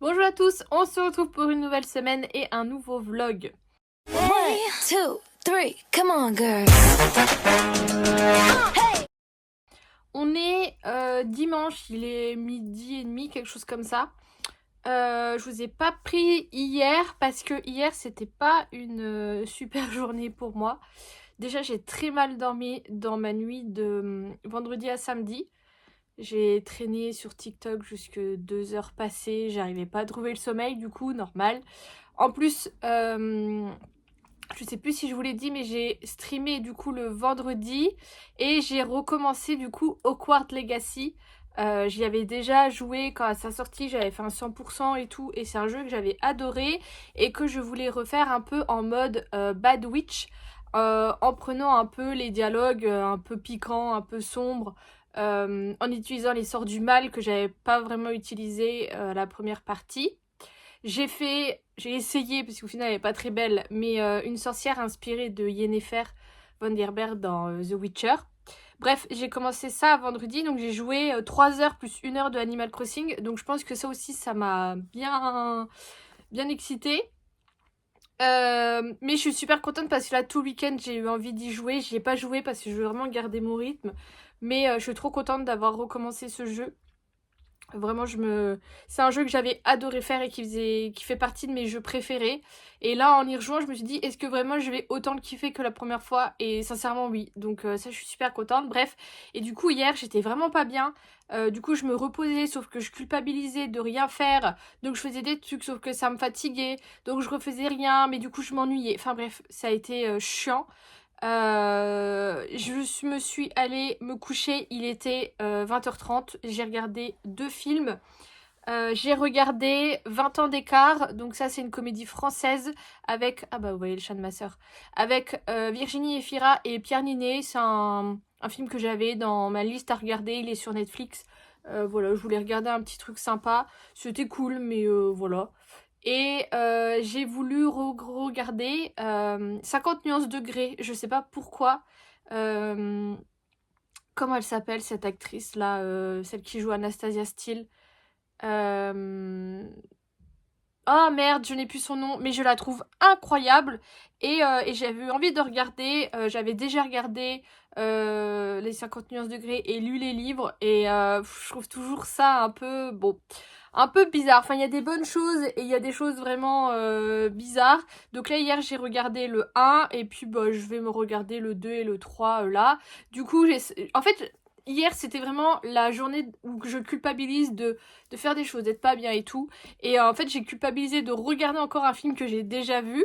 Bonjour à tous, on se retrouve pour une nouvelle semaine et un nouveau vlog. 1, 2, 3, come on girl. On est dimanche, il est 12h30, quelque chose comme ça. Je vous ai pas pris hier parce que hier c'était pas une super journée pour moi. Déjà j'ai très mal dormi dans ma nuit de vendredi à samedi. J'ai traîné sur TikTok jusque 2 heures passées, j'arrivais pas à trouver le sommeil, du coup normal. En plus, je sais plus si je vous l'ai dit, mais j'ai streamé du coup le vendredi et j'ai recommencé du coup Hogwarts Legacy. J'y avais déjà joué quand à sa sortie, j'avais fait un 100% et tout, et c'est un jeu que j'avais adoré et que je voulais refaire un peu en mode Bad Witch, en prenant un peu les dialogues un peu piquants, un peu sombres, en utilisant les sorts du mal que j'avais pas vraiment utilisé la première partie. J'ai essayé, parce qu'au final elle est pas très belle, mais une sorcière inspirée de Yennefer von der Berg dans The Witcher. Bref, j'ai commencé ça vendredi, donc j'ai joué 3 heures plus 1 heure de Animal Crossing, donc je pense que ça aussi ça m'a bien excitée. Mais je suis super contente parce que là tout le week-end j'ai eu envie d'y jouer. J'y ai pas joué parce que je veux vraiment garder mon rythme, mais je suis trop contente d'avoir recommencé ce jeu. Vraiment, c'est un jeu que j'avais adoré faire et qui fait partie de mes jeux préférés. Et là, en y rejoignant, je me suis dit, est-ce que vraiment je vais autant le kiffer que la première fois? Et sincèrement, oui. Donc ça, je suis super contente. Bref. Et du coup, hier, j'étais vraiment pas bien. Du coup, je me reposais, sauf que je culpabilisais de rien faire. Donc je faisais des trucs, sauf que ça me fatiguait. Donc je refaisais rien, mais du coup, je m'ennuyais. Enfin bref, ça a été chiant. Je me suis allée me coucher, il était 20h30, j'ai regardé 2 films. J'ai regardé 20 ans d'écart, donc ça c'est une comédie française avec, ah bah vous voyez le chat de ma soeur, avec Virginie Efira et Pierre Ninet. C'est un film que j'avais dans ma liste à regarder, il est sur Netflix. Voilà, je voulais regarder un petit truc sympa, c'était cool, mais voilà. Et j'ai voulu regarder 50 nuances de Grey. Je sais pas pourquoi. Euh, Comment elle s'appelle cette actrice là, celle qui joue Anastasia Steele. Euh, Oh merde, je n'ai plus son nom, mais je la trouve incroyable. Et j'avais eu envie de regarder. J'avais déjà regardé les 50 nuances de Grey et lu les livres. Et je trouve toujours ça un peu, bon, un peu bizarre. Enfin, il y a des bonnes choses et il y a des choses vraiment bizarres. Donc là, hier, j'ai regardé le 1 et puis bah, je vais me regarder le 2 et le 3 là. Du coup, en fait, hier, c'était vraiment la journée où je culpabilise de faire des choses, d'être pas bien et tout. Et en fait, j'ai culpabilisé de regarder encore un film que j'ai déjà vu.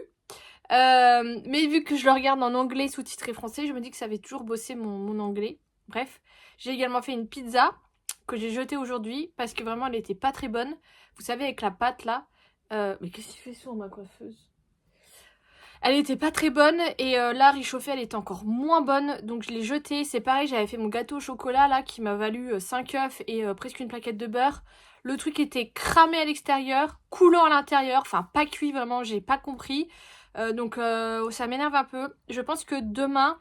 Mais vu que je le regarde en anglais sous-titré français, je me dis que ça avait toujours bossé mon anglais. Bref, j'ai également fait une pizza que j'ai jetée aujourd'hui parce que vraiment elle était pas très bonne. Vous savez, avec la pâte là. Mais qu'est-ce qu'il fait sur ma coiffeuse? Elle était pas très bonne et là réchauffée elle était encore moins bonne, donc je l'ai jetée. C'est pareil, j'avais fait mon gâteau au chocolat là qui m'a valu 5 œufs et presque une plaquette de beurre. Le truc était cramé à l'extérieur, coulant à l'intérieur, enfin pas cuit vraiment, j'ai pas compris. Donc ça m'énerve un peu. Je pense que demain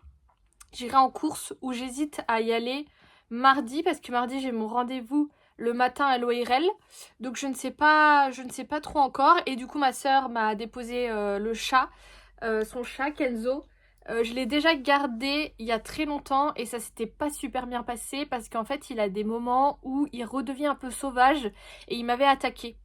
j'irai en course, où j'hésite à y aller mardi parce que mardi j'ai mon rendez-vous le matin à l'ORL. Donc je ne sais pas trop encore, et du coup ma soeur m'a déposé le chat, son chat Kenzo. Je l'ai déjà gardé il y a très longtemps et ça s'était pas super bien passé parce qu'en fait il a des moments où il redevient un peu sauvage et il m'avait attaqué.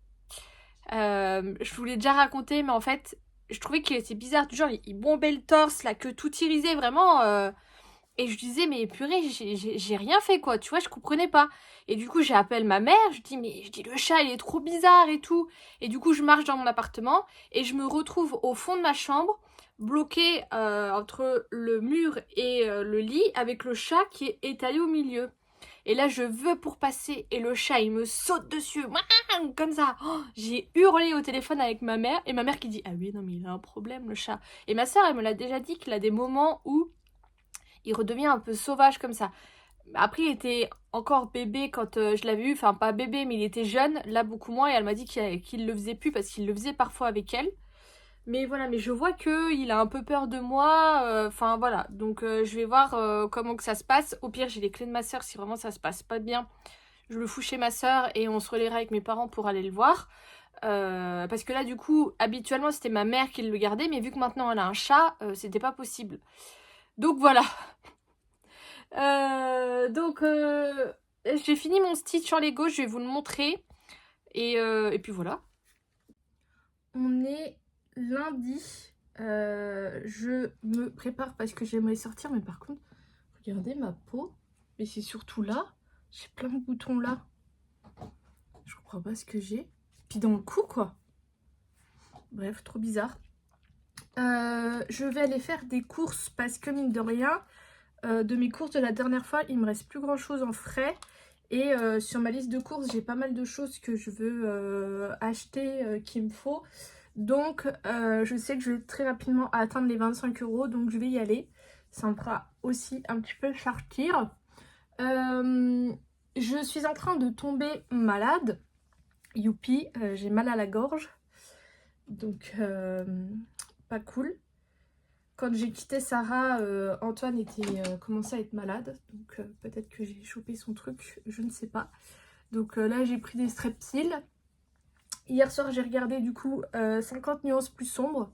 Je vous l'ai déjà raconté, mais en fait je trouvais qu'il était bizarre, du genre il bombait le torse, la queue tout irisée, vraiment. Et je disais, mais purée, j'ai rien fait quoi, tu vois, je comprenais pas. Et du coup, j'appelle ma mère, je dis, le chat, il est trop bizarre et tout. Et du coup, je marche dans mon appartement et je me retrouve au fond de ma chambre, bloquée entre le mur et le lit, avec le chat qui est étalé au milieu. Et là, je veux pour passer et le chat, il me saute dessus, Mouah comme ça. Oh, j'ai hurlé au téléphone avec ma mère et ma mère qui dit, ah oui, non, mais il a un problème, le chat. Et ma soeur, elle me l'a déjà dit qu'il a des moments où il redevient un peu sauvage comme ça. Après, il était encore bébé quand je l'avais eu. Enfin, pas bébé, mais il était jeune. Là, beaucoup moins. Et elle m'a dit qu'il le faisait plus parce qu'il le faisait parfois avec elle. Mais voilà, mais je vois qu'il a un peu peur de moi. Enfin, voilà. Donc, je vais voir comment que ça se passe. Au pire, j'ai les clés de ma soeur si vraiment ça se passe pas bien. je le fous chez ma soeur et on se relaiera avec mes parents pour aller le voir. Parce que là du coup habituellement c'était ma mère qui le gardait, mais vu que maintenant elle a un chat, c'était pas possible. Donc voilà. J'ai fini mon Stitch en Lego, je vais vous le montrer. Et puis voilà. On est lundi. Je me prépare parce que j'aimerais sortir, mais par contre, regardez ma peau. Mais c'est surtout là. J'ai plein de boutons là. Je comprends pas ce que j'ai. Puis dans le cou, quoi. Bref, trop bizarre. Je vais aller faire des courses parce que mine de rien, de mes courses de la dernière fois, il me reste plus grand chose en frais. Et sur ma liste de courses, j'ai pas mal de choses que je veux acheter qu'il me faut. Donc je sais que je vais très rapidement atteindre les 25 €, donc je vais y aller. Ça me fera aussi un petit peu sortir. Je suis en train de tomber malade. Youpi, j'ai mal à la gorge. Donc pas cool. Quand j'ai quitté Sarah, Antoine était commençait à être malade. Donc peut-être que j'ai chopé son truc, je ne sais pas. Donc là j'ai pris des Strepsil. Hier soir j'ai regardé du coup 50 nuances plus sombres.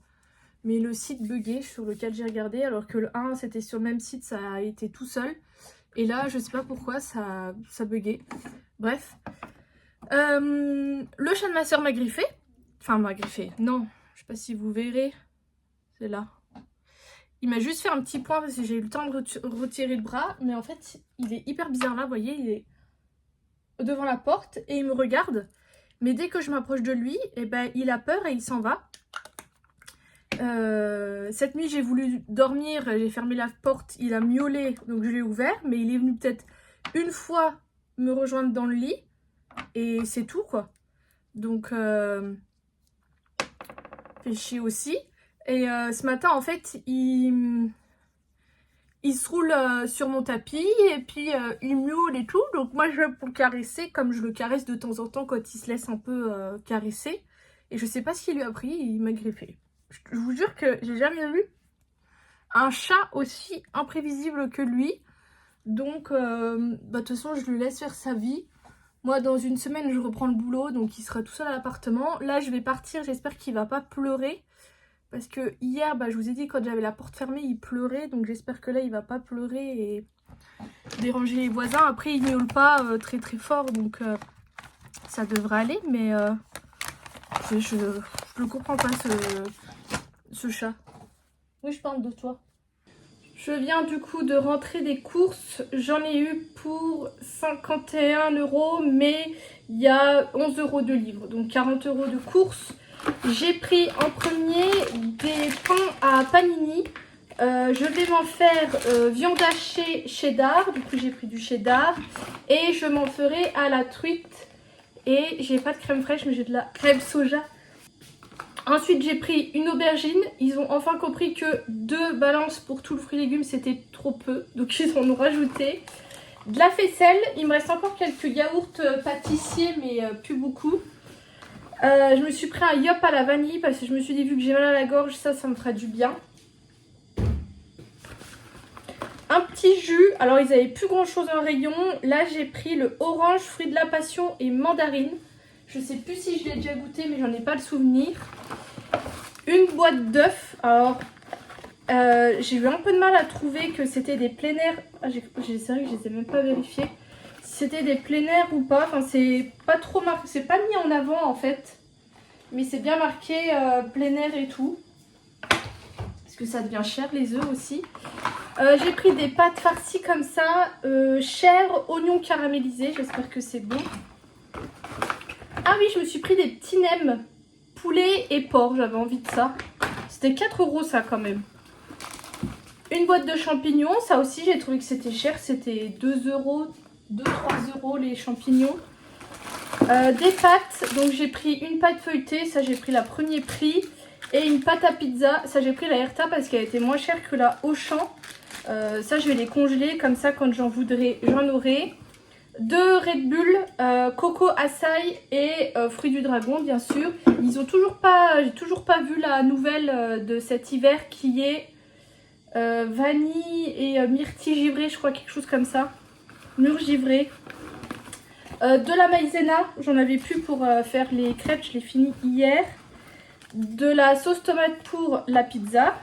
Mais le site buguait sur lequel j'ai regardé. Alors que le 1 c'était sur le même site, ça a été tout seul. Et là je sais pas pourquoi ça buguait. Bref. Le chat de ma soeur m'a griffé. Enfin m'a griffé, non. Je sais pas si vous verrez. C'est là. Il m'a juste fait un petit point parce que j'ai eu le temps de retirer le bras. Mais en fait, il est hyper bizarre là. Vous voyez, il est devant la porte et il me regarde. Mais dès que je m'approche de lui, eh ben, il a peur et il s'en va. Cette nuit, j'ai voulu dormir. J'ai fermé la porte. Il a miaulé. Donc je l'ai ouvert. Mais il est venu peut-être une fois me rejoindre dans le lit. Et c'est tout, quoi. Donc, fait chier aussi. Et ce matin, en fait, il se roule sur mon tapis et puis il miaule et tout. Donc moi, je vais pour le caresser comme je le caresse de temps en temps quand il se laisse un peu caresser. Et je sais pas ce qu'il lui a pris, il m'a griffé. Je vous jure que j'ai jamais vu un chat aussi imprévisible que lui. Donc, de toute façon, je lui laisse faire sa vie. Moi, dans une semaine, je reprends le boulot, donc il sera tout seul à l'appartement. Là, je vais partir, j'espère qu'il va pas pleurer. Parce que hier, je vous ai dit, quand j'avais la porte fermée, il pleurait. Donc j'espère que là, il va pas pleurer et déranger les voisins. Après, il miaule pas très très fort, donc ça devrait aller. Mais je ne comprends pas ce chat. Oui, je parle de toi. Je viens du coup de rentrer des courses. J'en ai eu pour 51 €, mais il y a 11 € de livres, donc 40 € de courses. J'ai pris en premier des pains à panini. Je vais m'en faire viande hachée cheddar. Du coup, j'ai pris du cheddar. Et je m'en ferai à la truite. Et j'ai pas de crème fraîche, mais j'ai de la crème soja. Ensuite, j'ai pris une aubergine. Ils ont enfin compris que 2 balances pour tout le fruit et légumes, c'était trop peu. Donc, ils en ont rajouté. De la faisselle. Il me reste encore quelques yaourts pâtissiers, mais plus beaucoup. Je me suis pris un yop à la vanille parce que je me suis dit, vu que j'ai mal à la gorge, ça me ferait du bien. Un petit jus. Alors, ils avaient plus grand chose en rayon. Là, j'ai pris le orange, fruit de la passion et mandarine. Je sais plus si je l'ai déjà goûté, mais j'en ai pas le souvenir. Une boîte d'œufs. Alors, j'ai eu un peu de mal à trouver que c'était des plein air. Ah, c'est vrai que je les ai même pas vérifiés. Si c'était des plein air ou pas. Enfin, c'est pas trop marqué. C'est pas mis en avant en fait. Mais c'est bien marqué plein air et tout. Parce que ça devient cher les œufs aussi. J'ai pris des pâtes farcies comme ça. Chair, oignons caramélisés. J'espère que c'est bon. Ah oui, je me suis pris des petits nems. Poulet et porc, j'avais envie de ça. C'était 4 € ça quand même. Une boîte de champignons, ça aussi j'ai trouvé que c'était cher. C'était 2 €, 2-3 € les champignons. Des pâtes, donc j'ai pris une pâte feuilletée, ça j'ai pris la premier prix. Et une pâte à pizza, ça j'ai pris la Herta parce qu'elle était moins chère que la Auchan. Ça je vais les congeler, comme ça quand j'en voudrais, j'en aurai. 2 Red Bull, coco açaï et fruits du dragon bien sûr. Ils ont j'ai toujours pas vu la nouvelle de cet hiver qui est vanille et myrtille givrée, je crois, quelque chose comme ça. Mûre givrée. De la maïzena, j'en avais plus pour faire les crêpes, je l'ai fini hier. De la sauce tomate pour la pizza.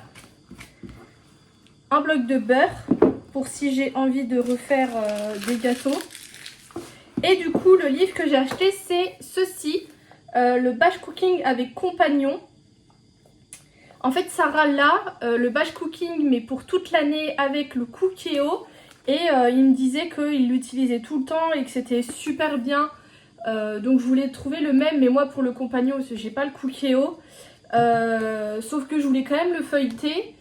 Un bloc de beurre pour si j'ai envie de refaire des gâteaux. Et du coup, le livre que j'ai acheté, c'est ceci, le batch cooking avec compagnon. En fait, Sarah l'a, le batch cooking, mais pour toute l'année avec le Cookéo. Et il me disait qu'il l'utilisait tout le temps et que c'était super bien. Donc je voulais trouver le même, mais moi pour le compagnon, parce que j'ai pas le Cookéo. Sauf que je voulais quand même le feuilleter.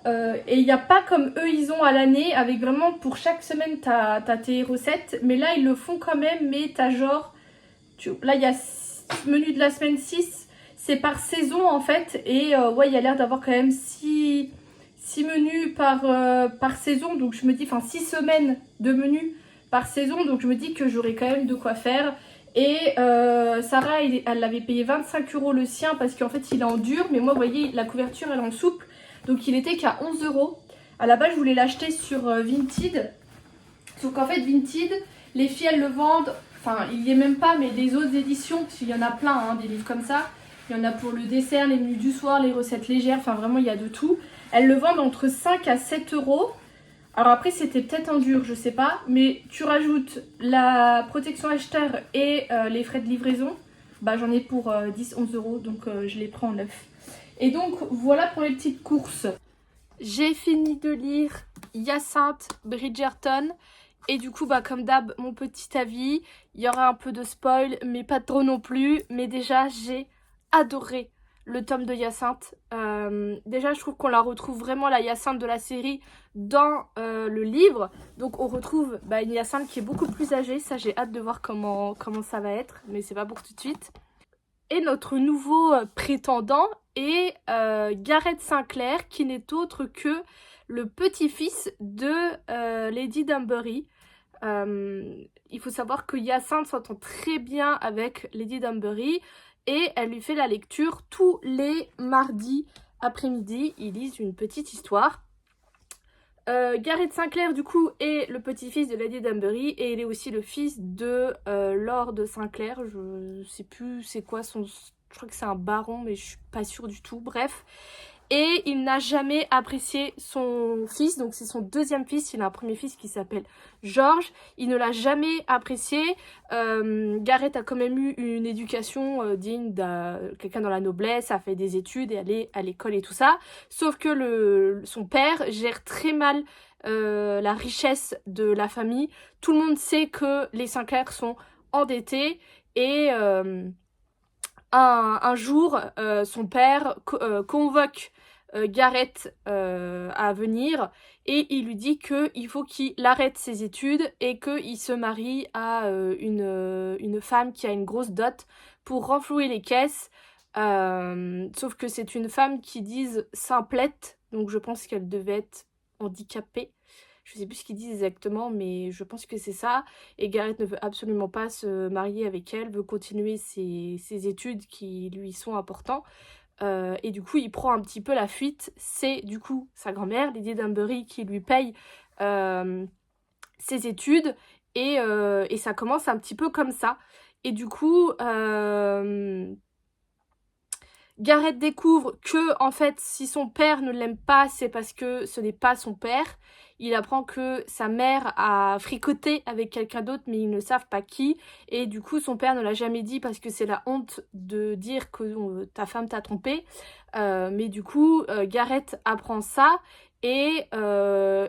Et il n'y a pas comme eux ils ont à l'année, avec vraiment pour chaque semaine t'as tes recettes. Mais là ils le font quand même, mais t'as genre... Là il y a menu de la semaine 6. C'est par saison en fait, et ouais, il y a l'air d'avoir quand même 6 menus par saison, donc je me dis, enfin 6 semaines de menus par saison, donc je me dis que j'aurai quand même de quoi faire. Et Sarah, elle l'avait payé 25 € le sien, parce qu'en fait il est en dur, mais moi vous voyez, la couverture elle est en souple, donc il était qu'à 11 €. À la base je voulais l'acheter sur Vinted, sauf qu'en fait Vinted, les filles elles le vendent, enfin il y est même pas, mais des autres éditions, parce qu'il y en a plein, hein, des livres comme ça. Il y en a pour le dessert, les menus du soir, les recettes légères, enfin vraiment il y a de tout. Elles le vendent entre 5 à 7 €. Alors après c'était peut-être en dur, je sais pas. Mais tu rajoutes la protection acheteur et les frais de livraison. Bah j'en ai pour 10-11 €, donc je les prends en neuf. Et donc voilà pour les petites courses. J'ai fini de lire Hyacinthe Bridgerton. Et du coup, bah, comme d'hab, mon petit avis. Il y aura un peu de spoil, mais pas trop non plus. Mais déjà, j'ai adoré le tome de Hyacinthe. Déjà, je trouve qu'on la retrouve vraiment, la Hyacinthe de la série, dans le livre. Donc, on retrouve une Hyacinthe qui est beaucoup plus âgée. Ça, j'ai hâte de voir comment ça va être. Mais c'est pas pour tout de suite. Et notre nouveau prétendant est Gareth Sinclair, qui n'est autre que le petit-fils de Lady Dunbury. Il faut savoir que Hyacinthe s'entend très bien avec Lady Dunbury et elle lui fait la lecture tous les mardis après-midi. Ils lisent une petite histoire. Gareth Sinclair du coup est le petit-fils de Lady Dunbury et il est aussi le fils de Lord Sinclair. Je sais plus c'est quoi son... Je crois que c'est un baron mais je suis pas sûre du tout. Bref. Et il n'a jamais apprécié son fils, donc c'est son deuxième fils. Il a un premier fils qui s'appelle George. Il ne l'a jamais apprécié. Gareth a quand même eu une éducation digne de quelqu'un dans la noblesse, a fait des études et allé à l'école et tout ça. Sauf que son père gère très mal la richesse de la famille. Tout le monde sait que les Sinclair sont endettés et... Un jour, son père convoque Gareth à venir et il lui dit qu'il faut qu'il arrête ses études et qu'il se marie à une femme qui a une grosse dot pour renflouer les caisses. Sauf que c'est une femme qui disent simplette, donc je pense qu'elle devait être handicapée. Je sais plus ce qu'ils disent exactement, mais je pense que c'est ça. Et Gareth ne veut absolument pas se marier avec elle, veut continuer ses études qui lui sont importantes. Et du coup, il prend un petit peu la fuite. C'est du coup sa grand-mère, Lady Dunbury, qui lui paye ses études. Et ça commence un petit peu comme ça. Et du coup... Gareth découvre que, en fait, si son père ne l'aime pas, c'est parce que ce n'est pas son père. Il apprend que sa mère a fricoté avec quelqu'un d'autre, mais ils ne savent pas qui. Et du coup, son père ne l'a jamais dit parce que c'est la honte de dire que ta femme t'a trompé. Mais du coup, Gareth apprend ça. Et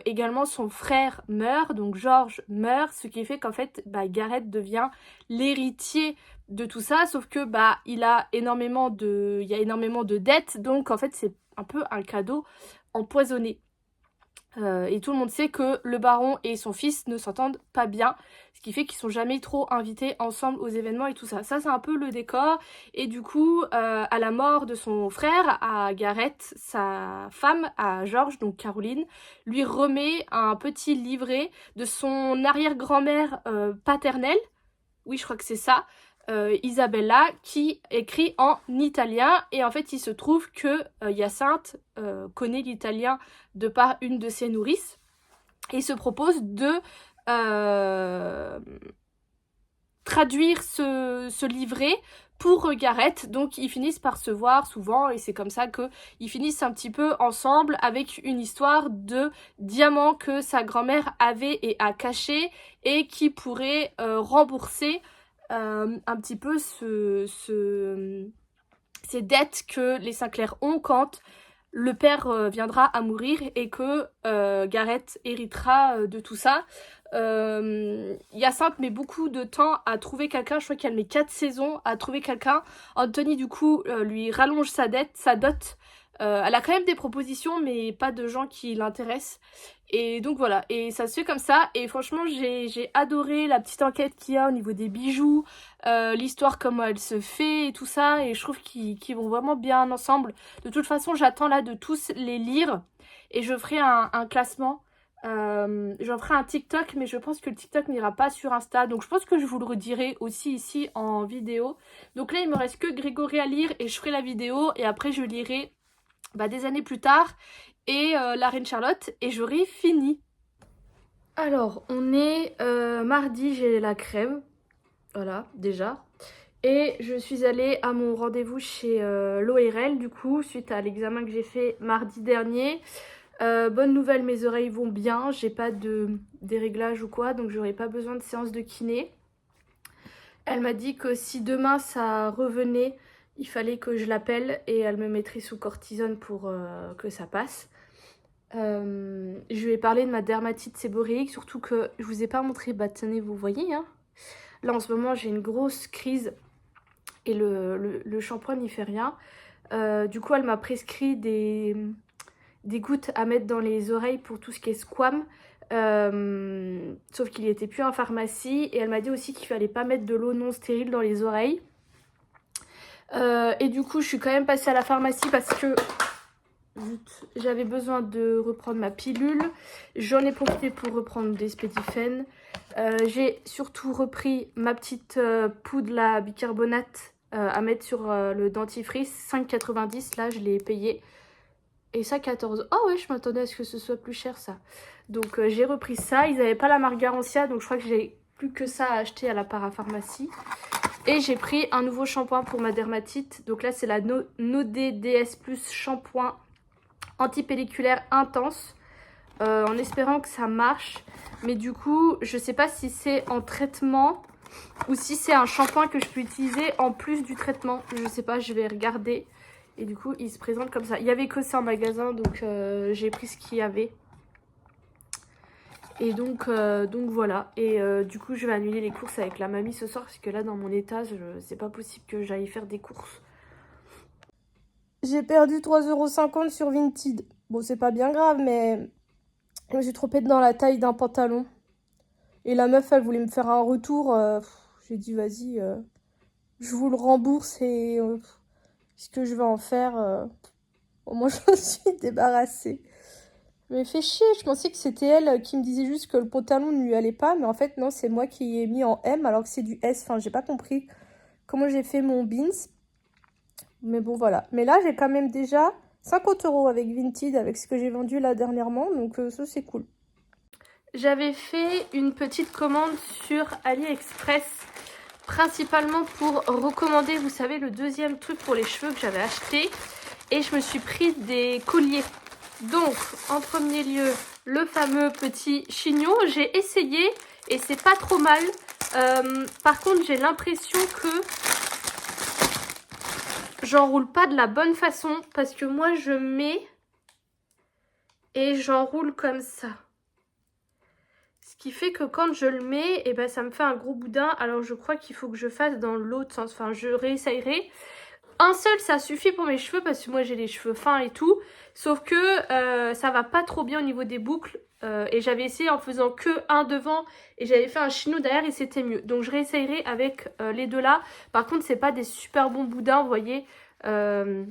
également, son frère meurt, donc George meurt, ce qui fait qu'en fait, Gareth devient l'héritier de tout ça, sauf que il y a énormément de dettes, donc en fait c'est un peu un cadeau empoisonné. Et tout le monde sait que le baron et son fils ne s'entendent pas bien, ce qui fait qu'ils sont jamais trop invités ensemble aux événements et tout ça. Ça c'est un peu le décor. Et du coup, à la mort de son frère, à Gareth, sa femme, à George, donc Caroline, lui remet un petit livret de son arrière-grand-mère paternelle. Oui, je crois que c'est ça. Isabella, qui écrit en italien. Et en fait, il se trouve que Hyacinthe connaît l'italien de par une de ses nourrices. Et se propose de traduire ce livret pour Gareth. Donc ils finissent par se voir souvent et c'est comme ça qu'ils finissent un petit peu ensemble avec une histoire de diamants que sa grand-mère avait et a caché et qui pourrait rembourser un petit peu ces dettes que les Sinclair ont quand le père viendra à mourir et que Gareth héritera de tout ça. Hyacinthe met beaucoup de temps à trouver quelqu'un, je crois qu'elle met 4 saisons à trouver quelqu'un. Anthony du coup lui rallonge sa dot. Elle a quand même des propositions mais pas de gens qui l'intéressent. Et donc voilà, et ça se fait comme ça. Et franchement j'ai adoré la petite enquête qu'il y a au niveau des bijoux, l'histoire comment elle se fait et tout ça. Et je trouve qu'ils vont vraiment bien ensemble. De toute façon j'attends là de tous les lire. Et je ferai un classement. J'en ferai un TikTok mais je pense que le TikTok n'ira pas sur Insta. Donc je pense que je vous le redirai aussi ici en vidéo. Donc là il me reste que Grégory à lire et je ferai la vidéo. Et après je lirai des années plus tard et la Reine Charlotte et j'aurai fini. Alors on est mardi, j'ai la crème, voilà déjà. Et je suis allée à mon rendez-vous chez l'ORL du coup suite à l'examen que j'ai fait mardi dernier. Bonne nouvelle, mes oreilles vont bien, j'ai pas de déréglage ou quoi, donc j'aurai pas besoin de séance de kiné. Elle m'a dit que si demain ça revenait, il fallait que je l'appelle et elle me mettrait sous cortisone pour que ça passe. Je lui ai parlé de ma dermatite séborréique, surtout que je vous ai pas montré, tenez, vous voyez, hein. Là en ce moment j'ai une grosse crise et le shampoing n'y fait rien. Du coup elle m'a prescrit des gouttes à mettre dans les oreilles pour tout ce qui est squam. Sauf qu'il n'y était plus en pharmacie. Et elle m'a dit aussi qu'il fallait pas mettre de l'eau non stérile dans les oreilles. Et du coup je suis quand même passée à la pharmacie parce que j'avais besoin de reprendre ma pilule. J'en ai profité pour reprendre des Spédifène. J'ai surtout repris ma petite poudre la bicarbonate à mettre sur le dentifrice. 5,90 là je l'ai payé. Et ça 14. Oh ouais, je m'attendais à ce que ce soit plus cher ça. Donc j'ai repris ça. Ils n'avaient pas la marque Garantia, donc je crois que j'ai plus que ça à acheter à la parapharmacie. Et j'ai pris un nouveau shampoing pour ma dermatite. Donc là c'est la Nodé DS Plus shampoing antipelliculaire intense. En espérant que ça marche. Mais du coup je sais pas si c'est en traitement ou si c'est un shampoing que je peux utiliser en plus du traitement. Je sais pas, je vais regarder. Et du coup, il se présente comme ça. Il y avait que ça en magasin, donc j'ai pris ce qu'il y avait. Et donc voilà. Et du coup, je vais annuler les courses avec la mamie ce soir. Parce que là, dans mon état, c'est pas possible que j'aille faire des courses. J'ai perdu 3,50 € sur Vinted. Bon, c'est pas bien grave, mais je me suis trompée dans la taille d'un pantalon. Et la meuf, elle voulait me faire un retour. J'ai dit, vas-y, je vous le rembourse et... ce que je vais en faire, au moins je me suis débarrassée. Mais fait chier, je pensais que c'était elle qui me disait juste que le pantalon ne lui allait pas, mais en fait non, c'est moi qui ai mis en M alors que c'est du S. Enfin, j'ai pas compris comment j'ai fait mon beans. Mais bon, voilà. Mais là, j'ai quand même déjà 50 € avec Vinted, avec ce que j'ai vendu là dernièrement, donc ça c'est cool. J'avais fait une petite commande sur AliExpress, principalement pour recommander, vous savez, le deuxième truc pour les cheveux que j'avais acheté. Et je me suis pris des colliers. Donc, en premier lieu, le fameux petit chignon. J'ai essayé et c'est pas trop mal. Par contre, j'ai l'impression que j'enroule pas de la bonne façon. Parce que moi, je mets et j'enroule comme ça. Ce qui fait que quand je le mets, et ça me fait un gros boudin. Alors je crois qu'il faut que je fasse dans l'autre sens. Enfin, je réessayerai. Un seul, ça suffit pour mes cheveux parce que moi j'ai les cheveux fins et tout. Sauf que ça va pas trop bien au niveau des boucles. Et j'avais essayé en faisant que un devant. Et j'avais fait un chignon derrière et c'était mieux. Donc je réessayerai avec les deux là. Par contre, c'est pas des super bons boudins, vous voyez. Le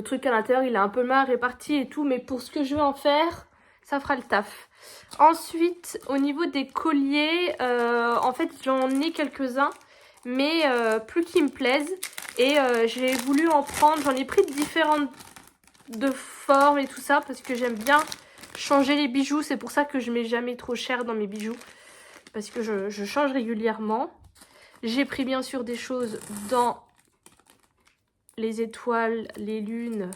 truc à l'intérieur, il est un peu mal réparti et tout. Mais pour ce que je veux en faire, ça fera le taf. Ensuite, au niveau des colliers, en fait, j'en ai quelques-uns, mais plus qui me plaisent. Et j'ai voulu en prendre, j'en ai pris de différentes de formes et tout ça, parce que j'aime bien changer les bijoux. C'est pour ça que je mets jamais trop cher dans mes bijoux, parce que je change régulièrement. J'ai pris bien sûr des choses dans les étoiles, les lunes,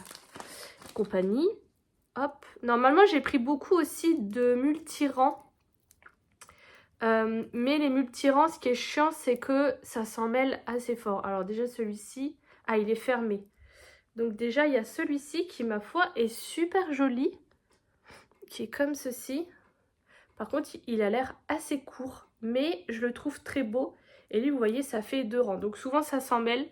compagnie. Hop. Normalement, j'ai pris beaucoup aussi de multirans. Mais les multirans, ce qui est chiant, c'est que ça s'en mêle assez fort. Alors déjà, celui-ci... Ah, il est fermé. Donc déjà, il y a celui-ci qui, ma foi, est super joli. Qui est comme ceci. Par contre, il a l'air assez court. Mais je le trouve très beau. Et lui, vous voyez, ça fait 2 rangs. Donc souvent, ça s'en mêle.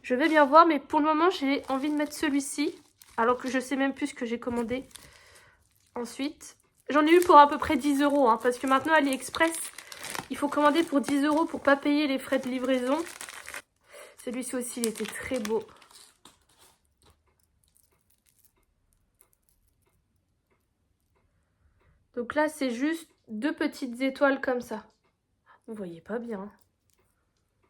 Je vais bien voir, mais pour le moment, j'ai envie de mettre celui-ci. Alors que je sais même plus ce que j'ai commandé. Ensuite, j'en ai eu pour à peu près 10 €. Hein, parce que maintenant, AliExpress, il faut commander pour 10 € pour pas payer les frais de livraison. Celui-ci aussi, il était très beau. Donc là, c'est juste 2 petites étoiles comme ça. Vous voyez pas bien.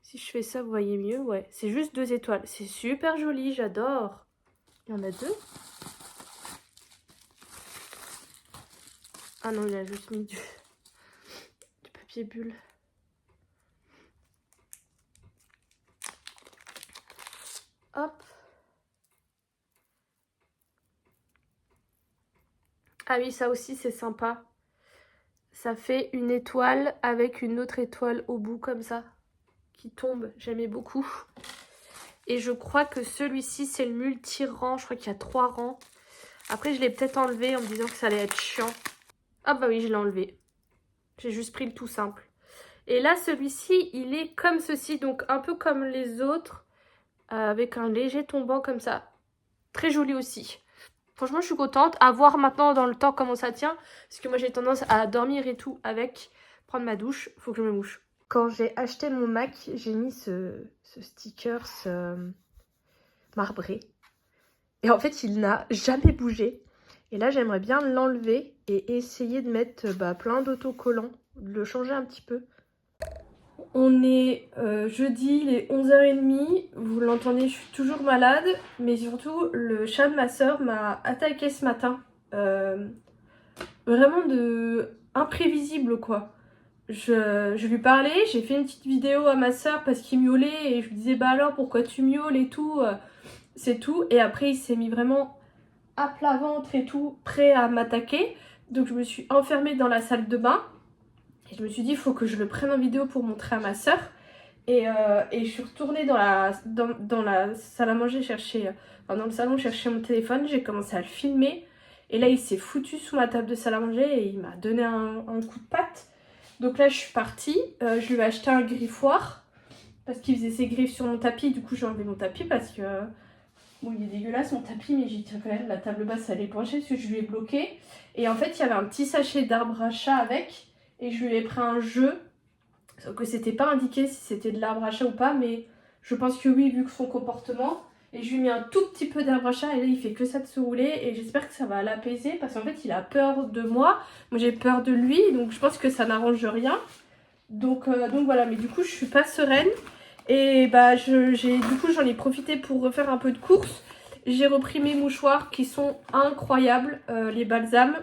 Si je fais ça, vous voyez mieux. Ouais, c'est juste 2 étoiles. C'est super joli, j'adore. Il y en a 2. Ah non, il a juste mis du papier bulle. Hop. Ah oui, ça aussi, c'est sympa. Ça fait une étoile avec une autre étoile au bout, comme ça, qui tombe. J'aimais beaucoup. Et je crois que celui-ci, c'est le multi-rang. Je crois qu'il y a 3 rangs. Après, je l'ai peut-être enlevé en me disant que ça allait être chiant. Ah bah oui, je l'ai enlevé. J'ai juste pris le tout simple. Et là, celui-ci, il est comme ceci. Donc, un peu comme les autres. Avec un léger tombant comme ça. Très joli aussi. Franchement, je suis contente. À voir maintenant dans le temps comment ça tient. Parce que moi, j'ai tendance à dormir et tout avec. Prendre ma douche. Faut que je me mouche. Quand j'ai acheté mon Mac, j'ai mis ce sticker marbré. Et en fait, il n'a jamais bougé. Et là, j'aimerais bien l'enlever et essayer de mettre plein d'autocollants. De le changer un petit peu. On est jeudi, il est 11h30, vous l'entendez, je suis toujours malade, mais surtout le chat de ma soeur m'a attaqué ce matin. Vraiment imprévisible quoi. Je lui parlais, j'ai fait une petite vidéo à ma soeur parce qu'il miaulait et je lui disais bah alors pourquoi tu miaules et tout, c'est tout. Et après il s'est mis vraiment à plat ventre et tout, prêt à m'attaquer. Donc je me suis enfermée dans la salle de bain. Et je me suis dit, il faut que je le prenne en vidéo pour montrer à ma soeur. Et je suis retournée dans la salle à manger chercher, dans le salon chercher mon téléphone. J'ai commencé à le filmer. Et là, il s'est foutu sous ma table de salle à manger et il m'a donné un coup de patte. Donc là, je suis partie. Je lui ai acheté un griffoir parce qu'il faisait ses griffes sur mon tapis. Du coup, j'ai enlevé mon tapis parce que... bon, il est dégueulasse mon tapis, mais j'y tiens quand même. La table basse, elle est penchée parce que je lui ai bloqué. Et en fait, il y avait un petit sachet d'arbre à chat avec. Et je lui ai pris un jeu, sauf que c'était pas indiqué si c'était de l'arbre à chat ou pas, mais je pense que oui, vu que son comportement. Et je lui ai mis un tout petit peu d'arbre à chat, et là il fait que ça de se rouler, et j'espère que ça va l'apaiser, parce qu'en fait il a peur de moi, j'ai peur de lui, donc je pense que ça n'arrange rien. Donc voilà, mais du coup je suis pas sereine, et bah du coup j'en ai profité pour refaire un peu de course. J'ai repris mes mouchoirs qui sont incroyables, les balsams.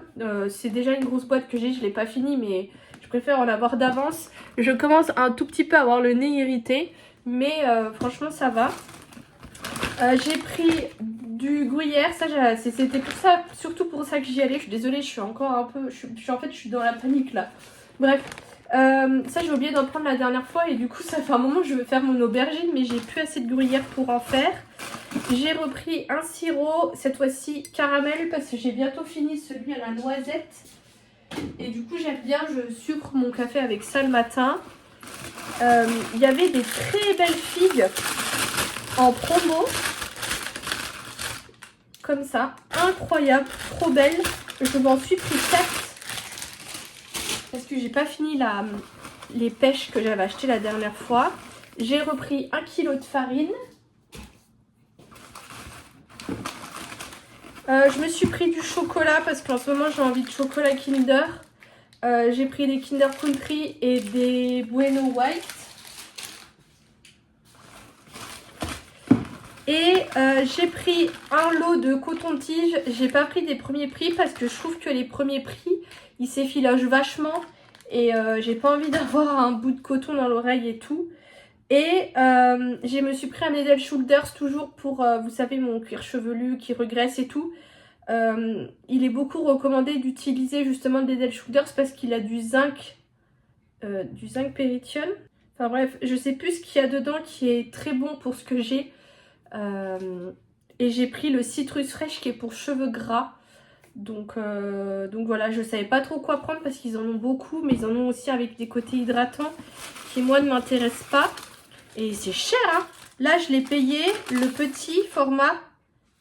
C'est déjà une grosse boîte que j'ai, je l'ai pas fini, mais je préfère en avoir d'avance. Je commence un tout petit peu à avoir le nez irrité, mais franchement ça va. J'ai pris du gruyère, ça c'était pour ça, surtout pour ça que j'y allais. Je suis désolée, je suis encore un peu, en fait je suis dans la panique là. Bref. Ça j'ai oublié d'en prendre la dernière fois et du coup ça fait un moment que je veux faire mon aubergine mais j'ai plus assez de gruyère pour en faire. J'ai repris un sirop, cette fois-ci caramel parce que j'ai bientôt fini celui à la noisette. Et du coup j'aime bien, je sucre mon café avec ça le matin. Il y avait des très belles figues en promo. Comme ça, incroyable, trop belle. Je m'en suis pris 4. Parce que j'ai pas fini les pêches que j'avais achetées la dernière fois. J'ai repris 1 kg de farine. Je me suis pris du chocolat parce qu'en ce moment j'ai envie de chocolat Kinder. J'ai pris des Kinder Country et des Bueno White. Et j'ai pris un lot de coton-tige. J'ai pas pris des premiers prix parce que je trouve que les premiers prix ils s'effilogent vachement. Et j'ai pas envie d'avoir un bout de coton dans l'oreille et tout. Et je me suis pris un Head & Shoulders toujours pour, vous savez, mon cuir chevelu qui regresse et tout. Il est beaucoup recommandé d'utiliser justement le Head & Shoulders parce qu'il a du zinc périthium. Enfin bref, je sais plus ce qu'il y a dedans qui est très bon pour ce que j'ai. Et j'ai pris le citrus fraîche qui est pour cheveux gras. Donc voilà, je savais pas trop quoi prendre parce qu'ils en ont beaucoup, mais ils en ont aussi avec des côtés hydratants qui moi ne m'intéressent pas. Et c'est cher, hein. Là, je l'ai payé le petit format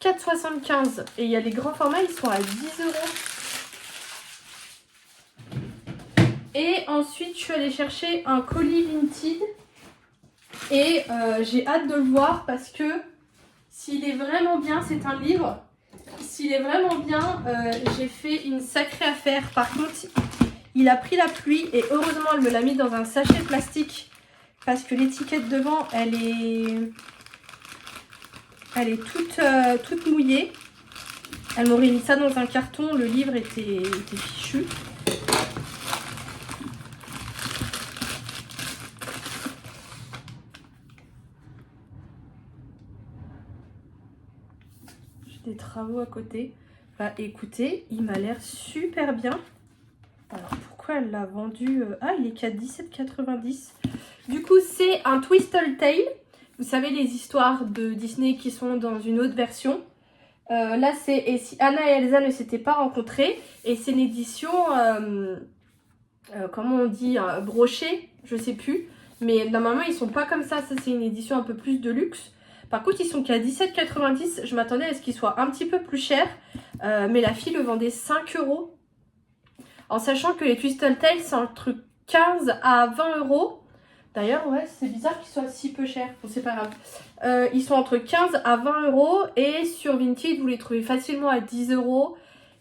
4,75. Et il y a les grands formats, ils sont à 10 euros. Et ensuite, je suis allée chercher un colis Vinted. Et j'ai hâte de le voir parce que s'il est vraiment bien, c'est un livre. S'il est vraiment bien, j'ai fait une sacrée affaire. Par contre, il a pris la pluie et heureusement, elle me l'a mis dans un sachet plastique parce que l'étiquette devant, elle est toute mouillée. Elle m'aurait mis ça dans un carton, le livre était fichu. J'ai des travaux à côté. Bah écoutez, il m'a l'air super bien. Alors pourquoi elle l'a vendu Ah, il est qu'à 17,90 €. Du coup, c'est un Twisted Tale. Vous savez, les histoires de Disney qui sont dans une autre version. Là, c'est Et si Anna et Elsa ne s'étaient pas rencontrées. Et c'est une édition, comment on dit, brochée, je sais plus. Mais normalement, ils sont pas comme ça. Ça, c'est une édition un peu plus de luxe. Par contre, ils sont qu'à 17,90 €. Je m'attendais à ce qu'ils soient un petit peu plus chers. Mais la fille le vendait 5 €. En sachant que les Twisted Tales, c'est entre 15 à 20 €. D'ailleurs, ouais, c'est bizarre qu'ils soient si peu chers. Bon, c'est pas grave. Ils sont entre 15 à 20 € et sur Vinted, vous les trouvez facilement à 10 €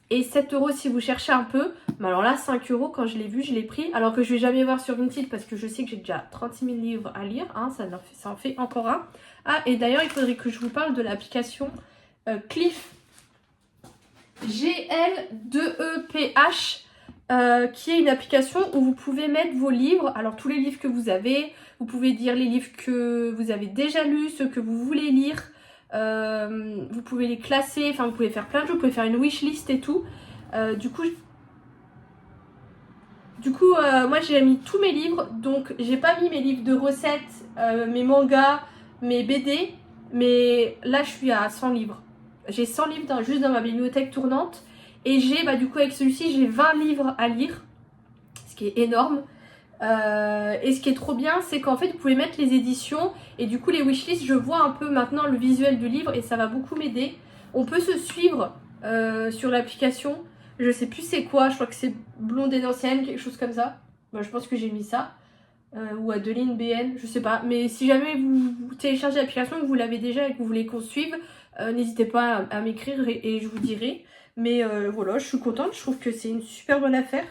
et 7 € si vous cherchez un peu. Mais alors là, 5 € quand je l'ai vu, je l'ai pris. Alors que je vais jamais voir sur Vinted parce que je sais que j'ai déjà 36 000 livres à lire. Hein, ça en fait encore un. Ah, et d'ailleurs, il faudrait que je vous parle de l'application Cliff. GLEEPH. Qui est une application où vous pouvez mettre vos livres, alors tous les livres que vous avez, vous pouvez dire les livres que vous avez déjà lus, ceux que vous voulez lire, vous pouvez les classer, enfin vous pouvez faire plein de choses, vous pouvez faire une wishlist et tout. Du coup, moi j'ai mis tous mes livres, donc j'ai pas mis mes livres de recettes, mes mangas, mes BD, mais là je suis à 100 livres. J'ai 100 livres juste dans ma bibliothèque tournante. Et j'ai, du coup avec celui-ci, j'ai 20 livres à lire, ce qui est énorme. Et ce qui est trop bien, c'est qu'en fait, vous pouvez mettre les éditions et du coup les wishlists, je vois un peu maintenant le visuel du livre et ça va beaucoup m'aider. On peut se suivre sur l'application. Je sais plus c'est quoi, je crois que c'est Blonde et Ancienne, quelque chose comme ça. Je pense que j'ai mis ça. Ou Adeline BN, je sais pas. Mais si jamais vous téléchargez l'application, que vous l'avez déjà et que vous voulez qu'on suive, n'hésitez pas à m'écrire et je vous dirai. Mais voilà, je suis contente, je trouve que c'est une super bonne affaire.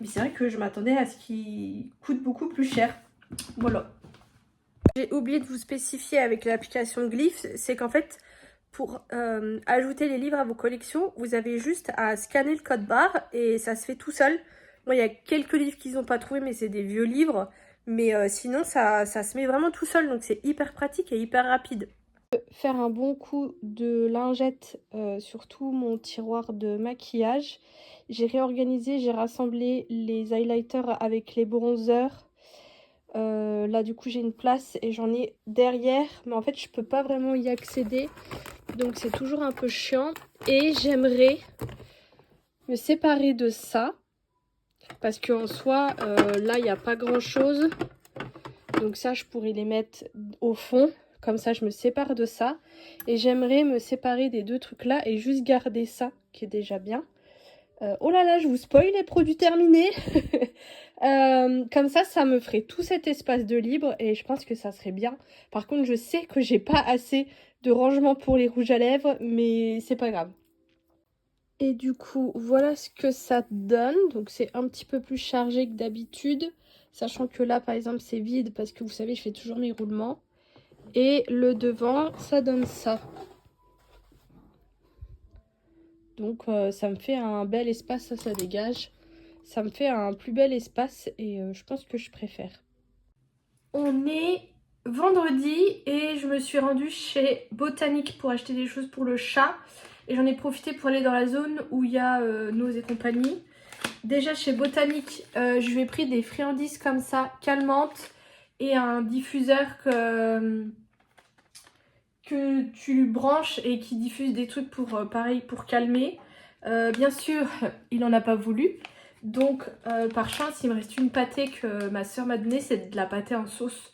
Mais c'est vrai que je m'attendais à ce qu'il coûte beaucoup plus cher. Voilà. J'ai oublié de vous spécifier avec l'application Glyph, c'est qu'en fait, pour ajouter les livres à vos collections, vous avez juste à scanner le code barre et ça se fait tout seul. Moi, il y a quelques livres qu'ils n'ont pas trouvé, mais c'est des vieux livres. Mais sinon, ça se met vraiment tout seul, donc c'est hyper pratique et hyper rapide. Faire un bon coup de lingette sur tout mon tiroir de maquillage. J'ai réorganisé, j'ai rassemblé les highlighters avec les bronzers. Là du coup j'ai une place et j'en ai derrière, mais en fait je peux pas vraiment y accéder, donc c'est toujours un peu chiant. Et j'aimerais me séparer de ça parce qu'en soi là il n'y a pas grand chose, donc ça je pourrais les mettre au fond. Comme ça, je me sépare de ça. Et j'aimerais me séparer des deux trucs-là et juste garder ça, qui est déjà bien. Oh là là, je vous spoil les produits terminés. Comme ça me ferait tout cet espace de libre et je pense que ça serait bien. Par contre, je sais que j'ai pas assez de rangement pour les rouges à lèvres, mais c'est pas grave. Et du coup, voilà ce que ça donne. Donc, c'est un petit peu plus chargé que d'habitude. Sachant que là, par exemple, c'est vide parce que vous savez, je fais toujours mes roulements. Et le devant, ça donne ça. Donc ça me fait un bel espace, ça dégage. Ça me fait un plus bel espace et je pense que je préfère. On est vendredi et je me suis rendue chez Botanique pour acheter des choses pour le chat. Et j'en ai profité pour aller dans la zone où il y a Nose et compagnie. Déjà chez Botanique, je lui ai pris des friandises comme ça, calmantes. Et un diffuseur que tu branches et qui diffuse des trucs pour, pareil, pour calmer. Bien sûr, il n'en a pas voulu. Donc, par chance, il me reste une pâtée que ma soeur m'a donnée. C'est de la pâtée en sauce.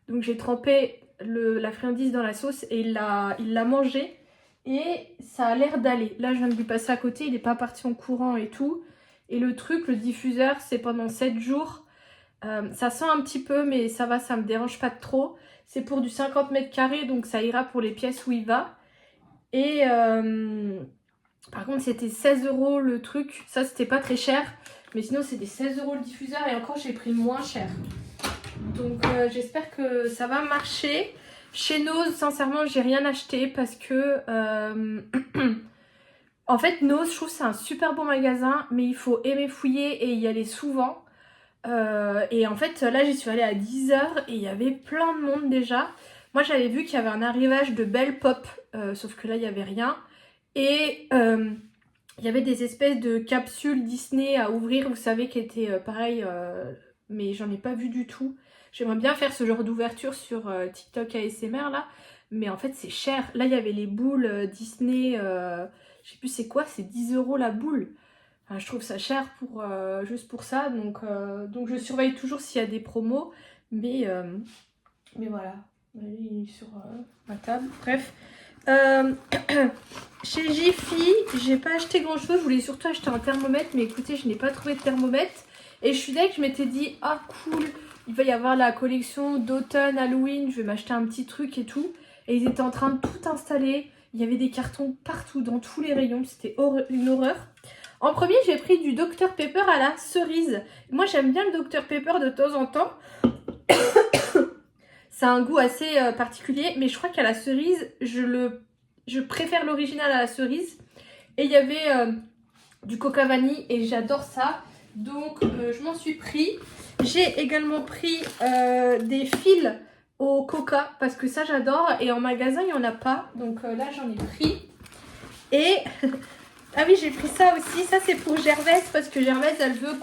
Donc, j'ai trempé la friandise dans la sauce et il l'a mangée. Et ça a l'air d'aller. Là, je viens de lui passer à côté. Il n'est pas parti en courant et tout. Et le truc, le diffuseur, c'est pendant 7 jours. Ça sent un petit peu, mais ça va, ça me dérange pas trop. C'est pour du 50 mètres carrés, donc ça ira pour les pièces où il va. Et par contre, c'était 16 € le truc. Ça, c'était pas très cher. Mais sinon, c'était 16 € le diffuseur. Et encore, j'ai pris moins cher. Donc, j'espère que ça va marcher. Chez Nose, sincèrement, j'ai rien acheté parce que... en fait, Nose, je trouve que c'est un super bon magasin. Mais il faut aimer fouiller et y aller souvent. Et en fait, là, j'y suis allée à 10 h et il y avait plein de monde déjà. Moi, j'avais vu qu'il y avait un arrivage de Belle Pop, sauf que là, il n'y avait rien. Et il y avait des espèces de capsules Disney à ouvrir, vous savez, qui étaient pareil, mais j'en ai pas vu du tout. J'aimerais bien faire ce genre d'ouverture sur TikTok ASMR là, mais en fait, c'est cher. Là, il y avait les boules Disney, je sais plus c'est quoi, c'est 10 € la boule. Enfin, je trouve ça cher pour, juste pour ça, donc je surveille toujours s'il y a des promos, mais voilà, il est sur ma table, bref. Chez Jiffy, j'ai pas acheté grand chose, je voulais surtout acheter un thermomètre, mais écoutez, je n'ai pas trouvé de thermomètre, et je suis d'accord, je m'étais dit, ah cool, il va y avoir la collection d'automne, Halloween, je vais m'acheter un petit truc et tout, et ils étaient en train de tout installer, il y avait des cartons partout, dans tous les rayons, c'était une horreur. En premier, j'ai pris du Dr Pepper à la cerise. Moi, j'aime bien le Dr Pepper de temps en temps. Ça a un goût assez particulier, mais je crois qu'à la cerise, je préfère l'original à la cerise. Et il y avait du coca vanille et j'adore ça. Donc, je m'en suis pris. J'ai également pris des fils au coca parce que ça, j'adore. Et en magasin, il n'y en a pas. Donc là, j'en ai pris. Et... ah oui, j'ai pris ça aussi. Ça, c'est pour Gervaise parce que Gervaise, elle veut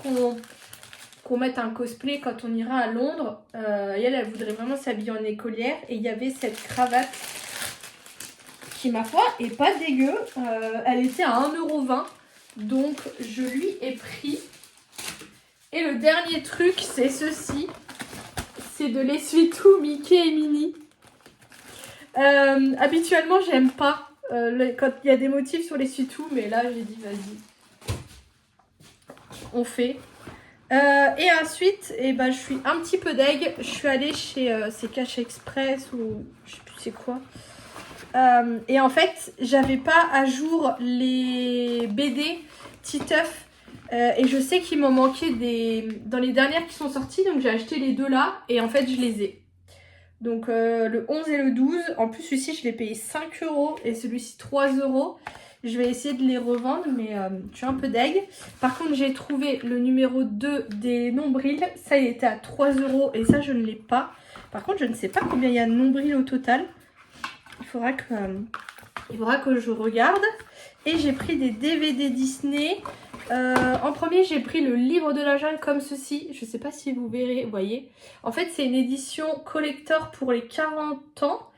qu'on mette un cosplay quand on ira à Londres. Et elle voudrait vraiment s'habiller en écolière. Et il y avait cette cravate qui, ma foi, est pas dégueu. Elle était à 1,20 €. Donc, je lui ai pris. Et le dernier truc, c'est ceci. C'est de l'essuie-tout Mickey et Minnie. Habituellement, j'aime pas. Quand il y a des motifs sur l'essuie-tout, mais là j'ai dit vas-y, on fait. Et ensuite, je suis un petit peu deg. Je suis allée chez c'est Cash Express ou je sais plus c'est quoi. Et en fait, j'avais pas à jour les BD Titeuf. Et je sais qu'il m'en manquait dans les dernières qui sont sorties, donc j'ai acheté les deux là. Et en fait, je les ai. Donc le 11 et le 12, en plus celui-ci je l'ai payé 5 € et celui-ci 3 €. Je vais essayer de les revendre mais je suis un peu deg. Par contre j'ai trouvé le numéro 2 des nombrils, ça il était à 3 € et ça je ne l'ai pas. Par contre je ne sais pas combien il y a de nombrils au total. Il faudra que je regarde. Et j'ai pris des DVD Disney. En premier, j'ai pris le livre de la jungle comme ceci. Je ne sais pas si vous verrez, vous voyez. En fait, c'est une édition collector pour les 40 ans.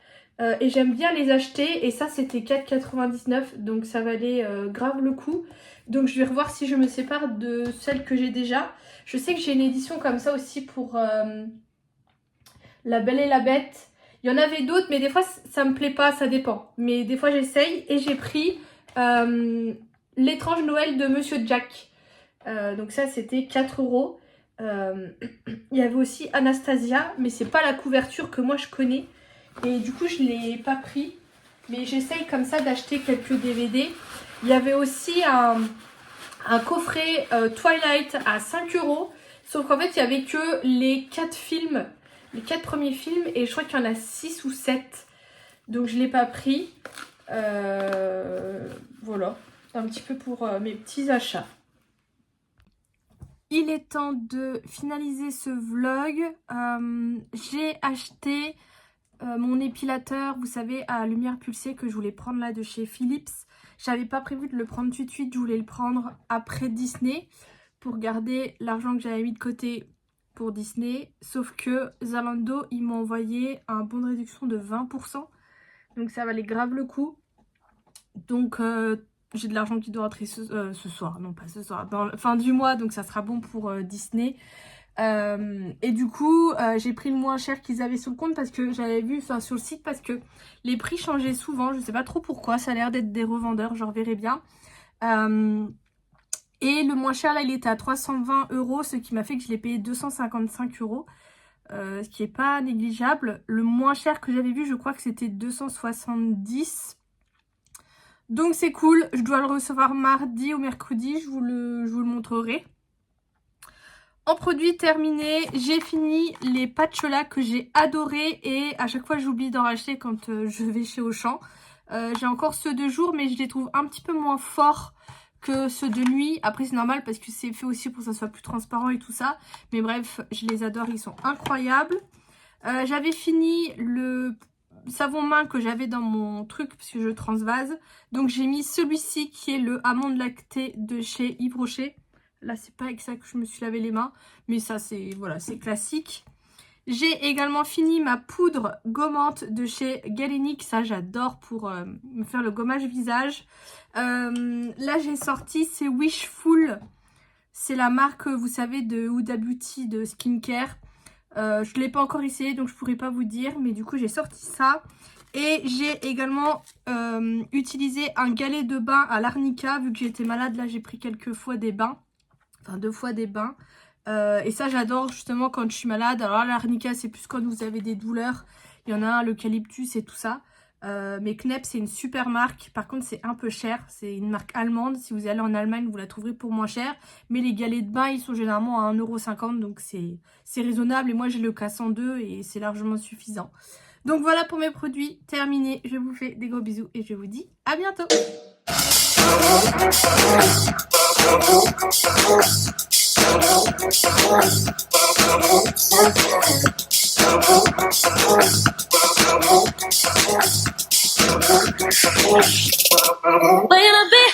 Et j'aime bien les acheter. Et ça, c'était 4,99 €. Donc, ça valait grave le coup. Donc, je vais revoir si je me sépare de celle que j'ai déjà. Je sais que j'ai une édition comme ça aussi pour La Belle et la Bête. Il y en avait d'autres, mais des fois, ça me plaît pas, ça dépend. Mais des fois, j'essaye. Et j'ai pris... L'étrange Noël de Monsieur Jack. Donc ça c'était 4 €. Il y avait aussi Anastasia, mais c'est pas la couverture que moi je connais. Et du coup je l'ai pas pris. Mais j'essaye comme ça d'acheter quelques DVD. Il y avait aussi un coffret Twilight à 5 €. Sauf qu'en fait il y avait que les 4 films. Les 4 premiers films. Et je crois qu'il y en a 6 ou 7. Donc je l'ai pas pris. Voilà, un petit peu pour mes petits achats. Il est temps de finaliser ce vlog. J'ai acheté mon épilateur, vous savez, à lumière pulsée que je voulais prendre là de chez Philips. J'avais pas prévu de le prendre tout de suite, je voulais le prendre après Disney pour garder l'argent que j'avais mis de côté pour Disney. Sauf que Zalando, ils m'ont envoyé un bon de réduction de 20%. Donc ça valait grave le coup. Donc j'ai de l'argent qui doit rentrer ce soir, non pas ce soir, dans la fin du mois. Donc ça sera bon pour Disney. Et du coup j'ai pris le moins cher qu'ils avaient sur le compte parce que j'avais vu, enfin sur le site, parce que les prix changeaient souvent, je sais pas trop pourquoi, ça a l'air d'être des revendeurs, je reverrai bien. Et le moins cher là il était à 320 €, ce qui m'a fait que je l'ai payé 255 €, ce qui est pas négligeable. Le moins cher que j'avais vu, je crois que c'était 270. Donc c'est cool, je dois le recevoir mardi ou mercredi, je vous le montrerai. En produit terminé, j'ai fini les patcholas que j'ai adorés et à chaque fois j'oublie d'en racheter quand je vais chez Auchan. J'ai encore ceux de jour mais je les trouve un petit peu moins forts que ceux de nuit. Après c'est normal parce que c'est fait aussi pour que ça soit plus transparent et tout ça. Mais bref, je les adore, ils sont incroyables. J'avais fini le savon main que j'avais dans mon truc parce que je transvase. Donc j'ai mis celui-ci qui est le amande lactée de chez Yves Rocher. Là, c'est pas avec ça que je me suis lavé les mains, mais ça, c'est voilà, c'est classique. J'ai également fini ma poudre gommante de chez Galenic. Ça, j'adore pour me faire le gommage visage. Là, j'ai sorti, c'est Wishful. C'est la marque, vous savez, de Huda Beauty de skincare. Je ne l'ai pas encore essayé, donc je pourrais pas vous dire. Mais du coup, j'ai sorti ça. Et j'ai également utilisé un galet de bain à l'arnica. Vu que j'étais malade, là, j'ai pris quelques fois des bains. Enfin 2 fois des bains. Et ça j'adore justement quand je suis malade. Alors l'arnica c'est plus quand vous avez des douleurs. Il y en a un, l'eucalyptus et tout ça. Mais Knep c'est une super marque. Par contre c'est un peu cher. C'est une marque allemande. Si vous allez en Allemagne vous la trouverez pour moins cher. Mais les galets de bain ils sont généralement à 1,50 €. Donc c'est raisonnable. Et moi j'ai le K102 et c'est largement suffisant. Donc voilà pour mes produits terminés. Je vous fais des gros bisous et je vous dis à bientôt. When a bit